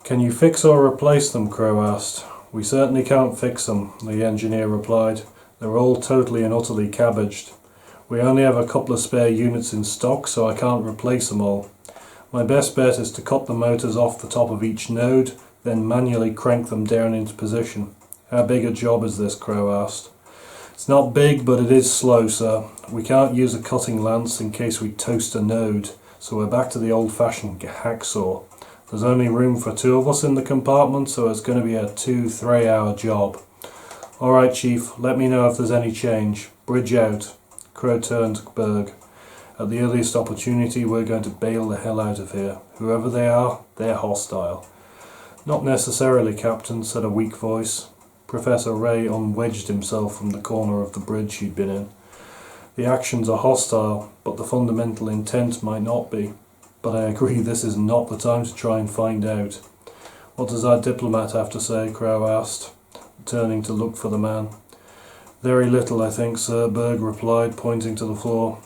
"Can you fix or replace them?" Crow asked. "We certainly can't fix them," the engineer replied. "They're all totally and utterly cabbaged. We only have a couple of spare units in stock, so I can't replace them all. My best bet is to cut the motors off the top of each node, then manually crank them down into position." "How big a job is this?" Crow asked. "It's not big, but it is slow, sir. We can't use a cutting lance in case we toast a node, so we're back to the old-fashioned hacksaw. There's only room for 2 of us in the compartment, so it's going to be a 2-3 hour job." "All right, Chief, let me know if there's any change. Bridge out." Crow turned to Berg. "At the earliest opportunity, we're going to bail the hell out of here. Whoever they are, they're hostile." "Not necessarily, Captain," said a weak voice. Professor Ray unwedged himself from the corner of the bridge he'd been in. "The actions are hostile, but the fundamental intent might not be. But I agree this is not the time to try and find out." "What does our diplomat have to say?" Crow asked, turning to look for the man. "Very little, I think, sir," Berg replied, pointing to the floor.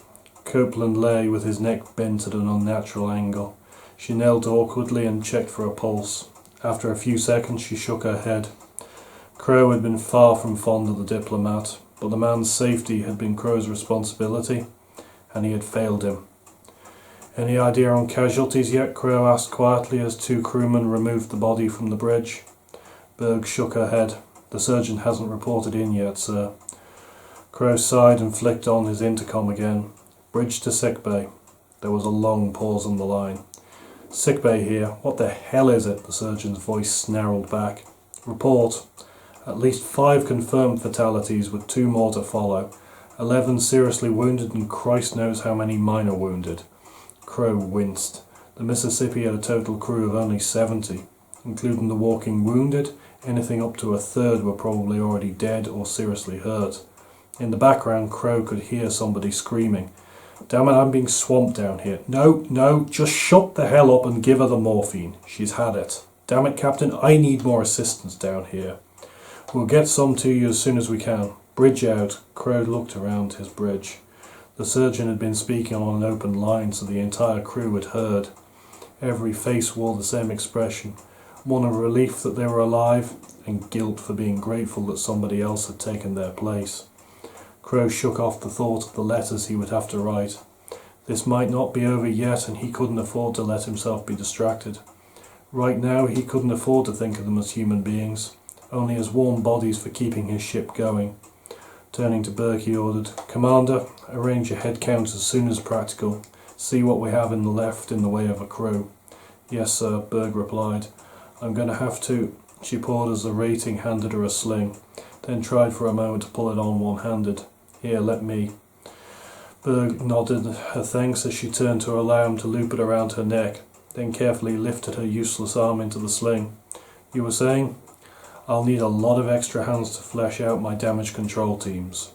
Copeland lay with his neck bent at an unnatural angle. She knelt awkwardly and checked for a pulse. After a few seconds she shook her head. Crow had been far from fond of the diplomat, but the man's safety had been Crow's responsibility, and he had failed him. "Any idea on casualties yet?" Crow asked quietly as 2 crewmen removed the body from the bridge. Berg shook her head. "The surgeon hasn't reported in yet, sir." Crow sighed and flicked on his intercom again. "Bridge to sickbay." There was a long pause on the line. "Sickbay here. What the hell is it?" the surgeon's voice snarled back. "Report. At least 5 confirmed fatalities, with 2 more to follow. 11 seriously wounded and Christ knows how many minor wounded." Crow winced. The Mississippi had a total crew of only 70. Including the walking wounded, anything up to a third were probably already dead or seriously hurt. In the background, Crow could hear somebody screaming. "Damn it, I'm being swamped down here." No, just shut the hell up and give her the morphine. She's had it. Damn it, Captain, I need more assistance down here." "We'll get some to you as soon as we can. Bridge out." Crow looked around his bridge. The surgeon had been speaking on an open line, so the entire crew had heard. Every face wore the same expression, one of relief that they were alive, and guilt for being grateful that somebody else had taken their place. Crow shook off the thought of the letters he would have to write. This might not be over yet, and he couldn't afford to let himself be distracted. Right now he couldn't afford to think of them as human beings, only as warm bodies for keeping his ship going. Turning to Berg, he ordered, "Commander, arrange a head count as soon as practical. See what we have left in the way of a crew." "Yes, sir," Berg replied. "I'm going to have to..." She paused as the rating handed her a sling, then tried for a moment to pull it on one-handed. "Here, let me..." Berg nodded her thanks as she turned to allow him to loop it around her neck, then carefully lifted her useless arm into the sling. "You were saying?" "I'll need a lot of extra hands to flesh out my damage control teams."